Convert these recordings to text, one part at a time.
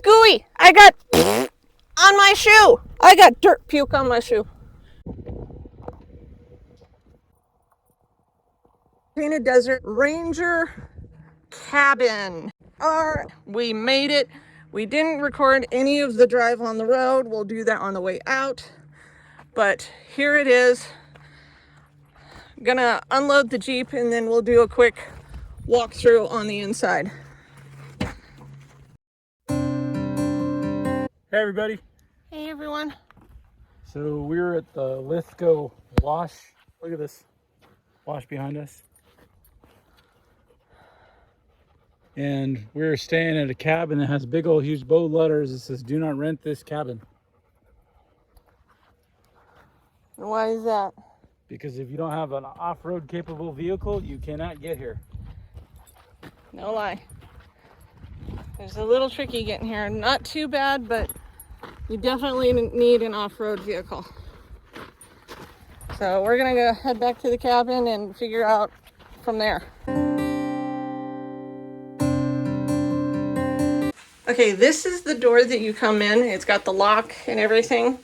gooey. I got on my shoe. I got dirt puke on my shoe. Painted Desert Ranger cabin. We made it. We didn't record any of the drive on the road. We'll do that on the way out. But here it is. Gonna unload the Jeep and then we'll do a quick walkthrough on the inside. Hey everybody. Hey everyone. So we're at the Lithgow wash. Look at this wash behind us. And we're staying at a cabin that has big old huge bold letters that says, "Do not rent this cabin." Why is that? Because if you don't have an off-road capable vehicle, you cannot get here. No lie. There's a little tricky getting here. Not too bad, but you definitely need an off-road vehicle. So we're gonna go head back to the cabin and figure out from there. Okay, this is the door that you come in. It's got the lock and everything.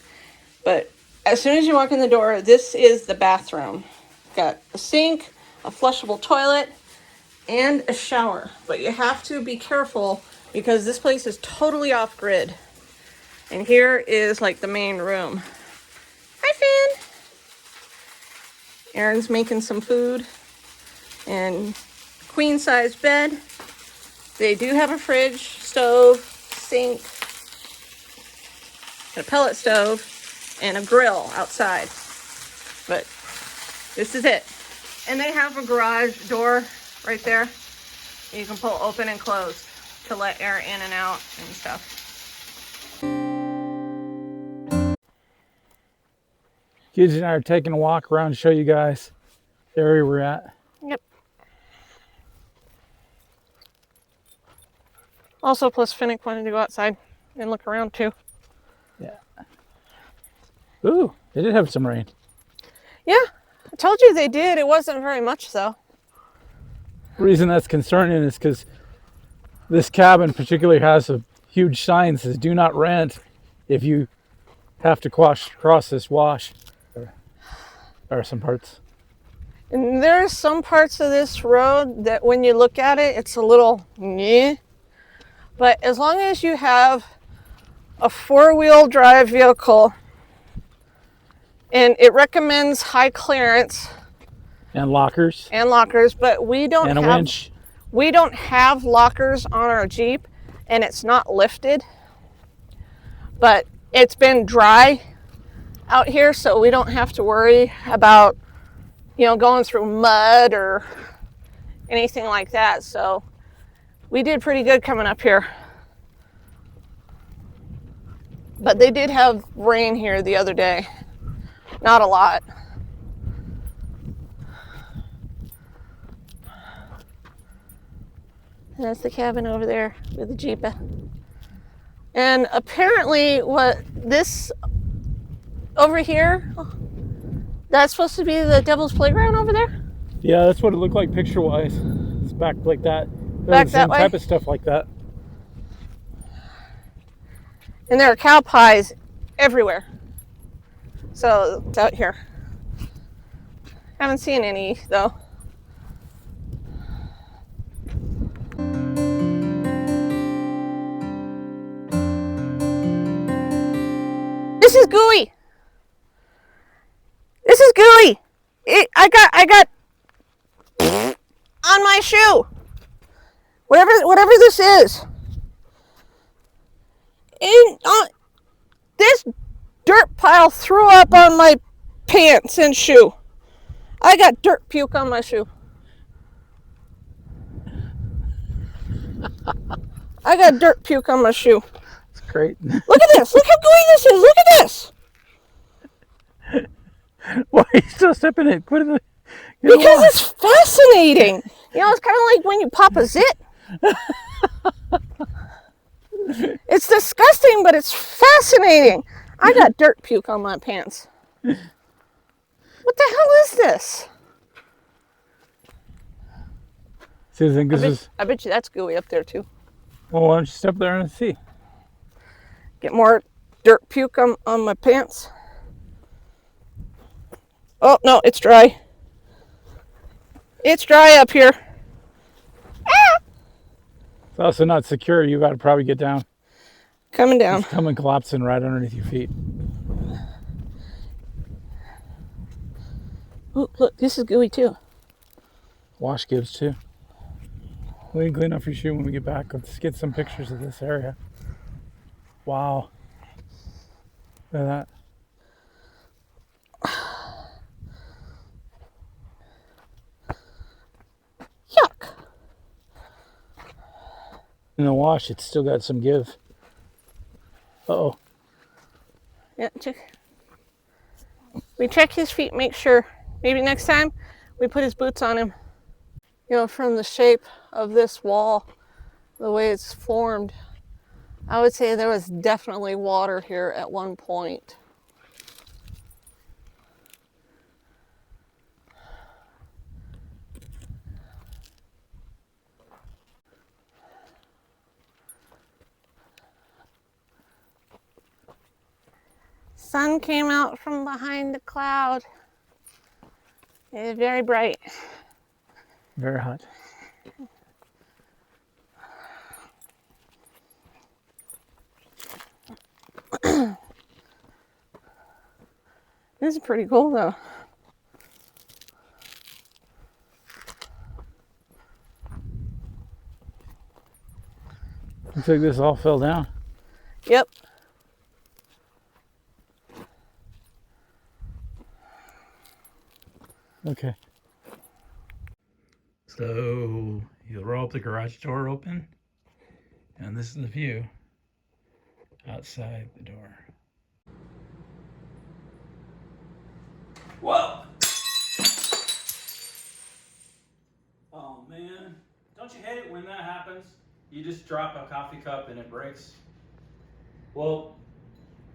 But as soon as you walk in the door, this is the bathroom. Got a sink, a flushable toilet, and a shower. But you have to be careful because this place is totally off-grid. And here is like the main room. Hi, Finn. Aaron's making some food. And queen-size bed. They do have a fridge, stove, sink, and a pellet stove, and a grill outside. But this is it. And they have a garage door right there. You can pull open and close to let air in and out and stuff. Kids and I are taking a walk around to show you guys the area we're at. Yep. Also, plus Finnick wanted to go outside and look around too. Yeah. Ooh, they did have some rain. Yeah, I told you they did. It wasn't very much though. The reason that's concerning is because this cabin particularly has a huge sign that says, "Do not rent if you have to cross this wash." There are some parts. And there's some parts of this road that when you look at it, it's a little meh. But as long as you have a four-wheel drive vehicle, and it recommends high clearance And lockers. But we don't and a have winch. We don't have lockers on our Jeep, and it's not lifted. But it's been dry out here, so we don't have to worry about, going through mud or anything like that. So we did pretty good coming up here. But they did have rain here the other day. Not a lot. And that's the cabin over there with the Jeep. And apparently what this over here, that's supposed to be the Devil's Playground over there? Yeah, that's what it looked like picture-wise. It's back like that. Back that way? Type of stuff like that. And there are cow pies everywhere. So it's out here. Haven't seen any though. This is gooey. This is gooey. I got on my shoe. Whatever this is. This dirt pile threw up on my pants and shoe. I got dirt puke on my shoe. I got dirt puke on my shoe. It's great. Look at this. Look how gooey this is. Look at this. Why are you still stepping it? Put it in the, because it's fascinating. It's kind of like when you pop a zit. It's disgusting, but it's fascinating. I got dirt puke on my pants. What the hell is this? So you think this is... I bet you that's gooey up there too. Well, why don't you step there and see? Get more dirt puke on my pants. Oh, no, it's dry. It's dry up here. It's also not secure. You got to probably get down. Coming down. It's coming collapsing right underneath your feet. Oh, look, this is gooey too. Wash gives too. We can clean up your shoe when we get back. Let's get some pictures of this area. Wow. Look at that. Yuck. In the wash, it's still got some give. Uh-oh. Yeah, we check his feet, make sure. Maybe next time we put his boots on him. You know, from the shape of this wall, the way it's formed, I would say there was definitely water here at one point. Sun came out from behind the cloud. It is very bright. Very hot. This is pretty cool though. Looks like this all fell down. Yep. Okay. So you roll up the garage door open, and this is the view outside the door. Whoa! Oh man, don't you hate it when that happens? You just drop a coffee cup and it breaks. Well,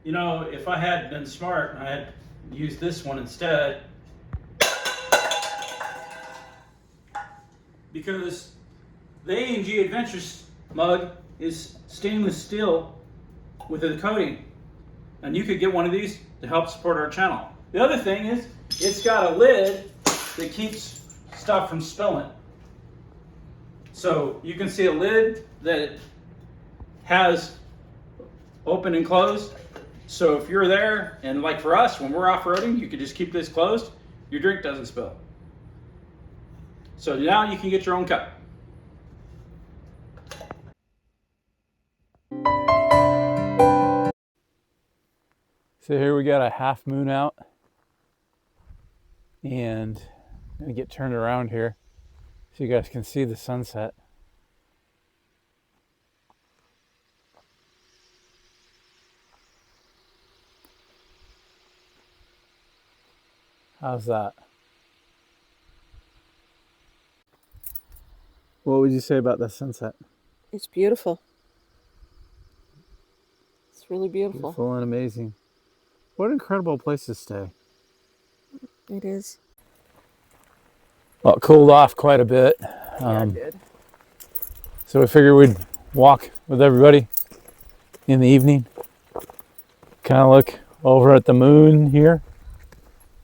you know, if I had been smart and I had used this one instead, because the A&G Adventures mug is stainless steel with a coating, and you could get one of these to help support our channel. The other thing is it's got a lid that keeps stuff from spilling. So you can see a lid that has open and closed. So if you're there, and like for us, when we're off-roading, you could just keep this closed, your drink doesn't spill. So now you can get your own cup. So here we got a half moon out, and I'm gonna get turned around here so you guys can see the sunset. How's that? What would you say about the sunset? It's beautiful. It's really beautiful. Beautiful and amazing. What an incredible place to stay. It is. Well, it cooled off quite a bit. Yeah, it did. So we figured we'd walk with everybody in the evening. Kind of look over at the moon here.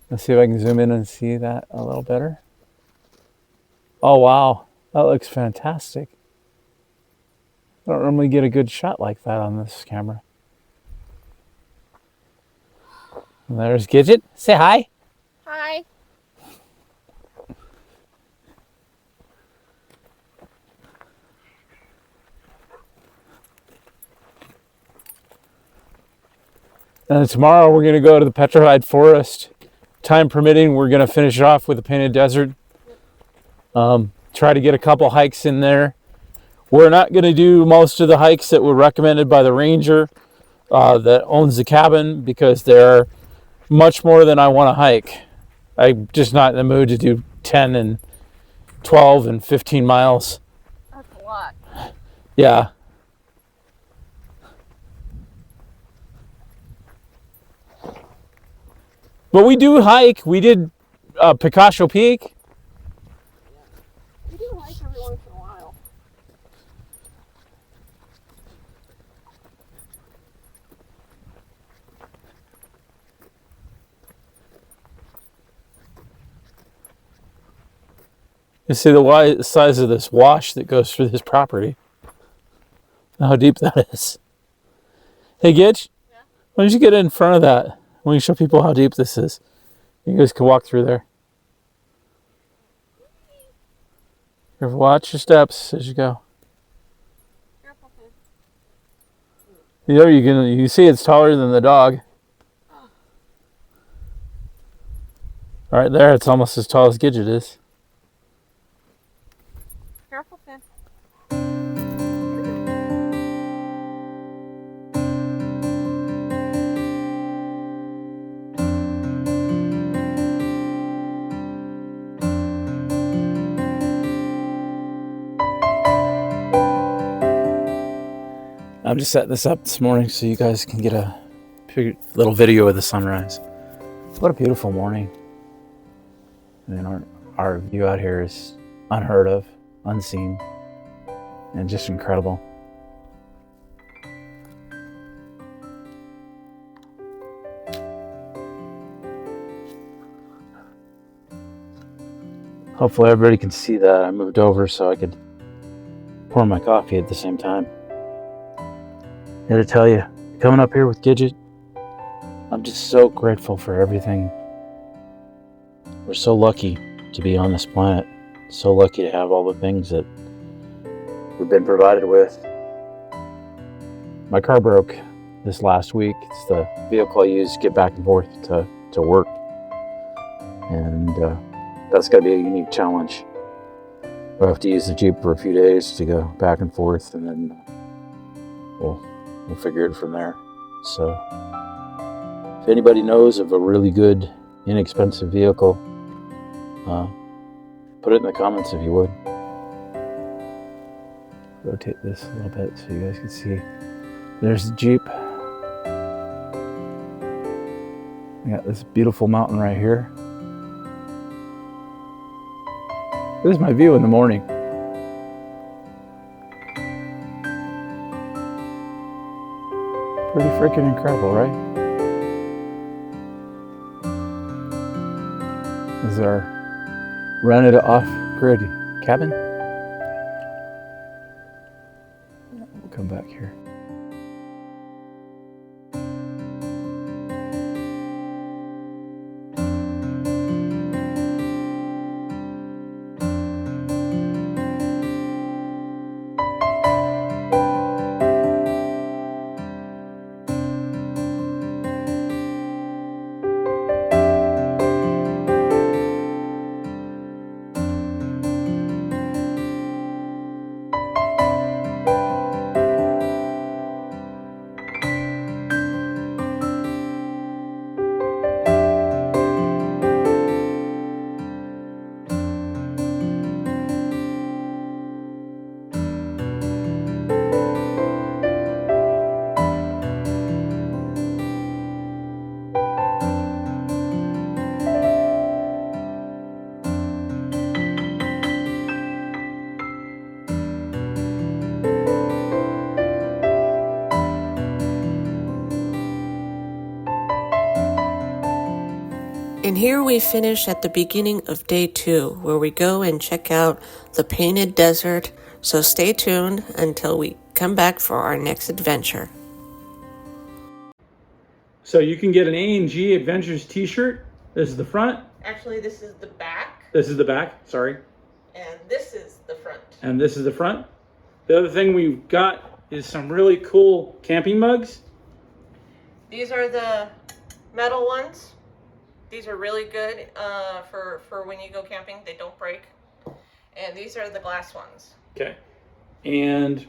Let's see if I can zoom in and see that a little better. Oh, wow. That looks fantastic. I don't normally get a good shot like that on this camera. And there's Gidget. Say hi. Hi. And tomorrow we're going to go to the Petrified Forest. Time permitting, we're going to finish off with the Painted Desert. Try to get a couple hikes in there. We're not going to do most of the hikes that were recommended by the ranger that owns the cabin, because they're much more than I want to hike. I'm just not in the mood to do 10 and 12 and 15 miles. That's a lot. Yeah. But we do hike. We did Picasso Peak. We do hike every once in a while. You see the size of this wash that goes through this property. How deep that is. Hey, Gitch, Yeah? why don't you get in front of that? We can show people how deep this is. You guys can walk through there. Watch your steps as you go. Careful, kid. There you can see it's taller than the dog. Right there, it's almost as tall as Gidget is. Careful, Finn. I'm just setting this up this morning so you guys can get a little video of the sunrise. What a beautiful morning. I mean, our view out here is unheard of, unseen, and just incredible. Hopefully everybody can see that. I moved over so I could pour my coffee at the same time. I gotta tell you, coming up here with Gidget, I'm just so grateful for everything. We're so lucky to be on this planet. So lucky to have all the things that we've been provided with. My car broke this last week. It's the vehicle I use to get back and forth to work. And that's gotta be a unique challenge. I have to use the Jeep for a few days to go back and forth, and then we'll figure it from there. So if anybody knows of a really good, inexpensive vehicle, put it in the comments if you would. Rotate this a little bit so you guys can see. There's the Jeep. I got this beautiful mountain right here. This is my view in the morning. Pretty freaking incredible, right? This is our rented off-grid cabin. We'll come back here. And here we finish at the beginning of day 2, where we go and check out the Painted Desert. So stay tuned until we come back for our next adventure. So you can get an A&G Adventures t-shirt. This is the front. Actually, this is the back, This is the back, sorry. and this is the front. And this is the front. The other thing we've got is some really cool camping mugs. These are the metal ones. These are really good for when you go camping. They don't break. And these are the glass ones. Okay. And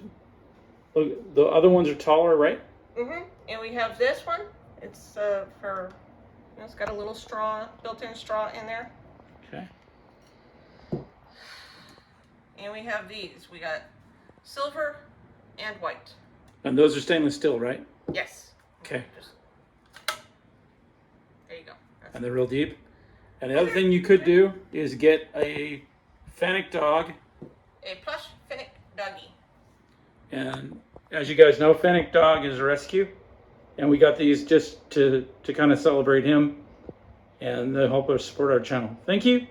look, the other ones are taller, right? Mm-hmm. And we have this one. It's for, you know, it's got a little straw, built-in straw in there. Okay. And we have these. We got silver and white. And those are stainless steel, right? Yes. Okay. Just, there you go. And they're real deep. And the other thing you could do is get a Fennec dog. A plush Fennec doggy. And as you guys know, Fennec dog is a rescue. And we got these just to kind of celebrate him and help us support our channel. Thank you.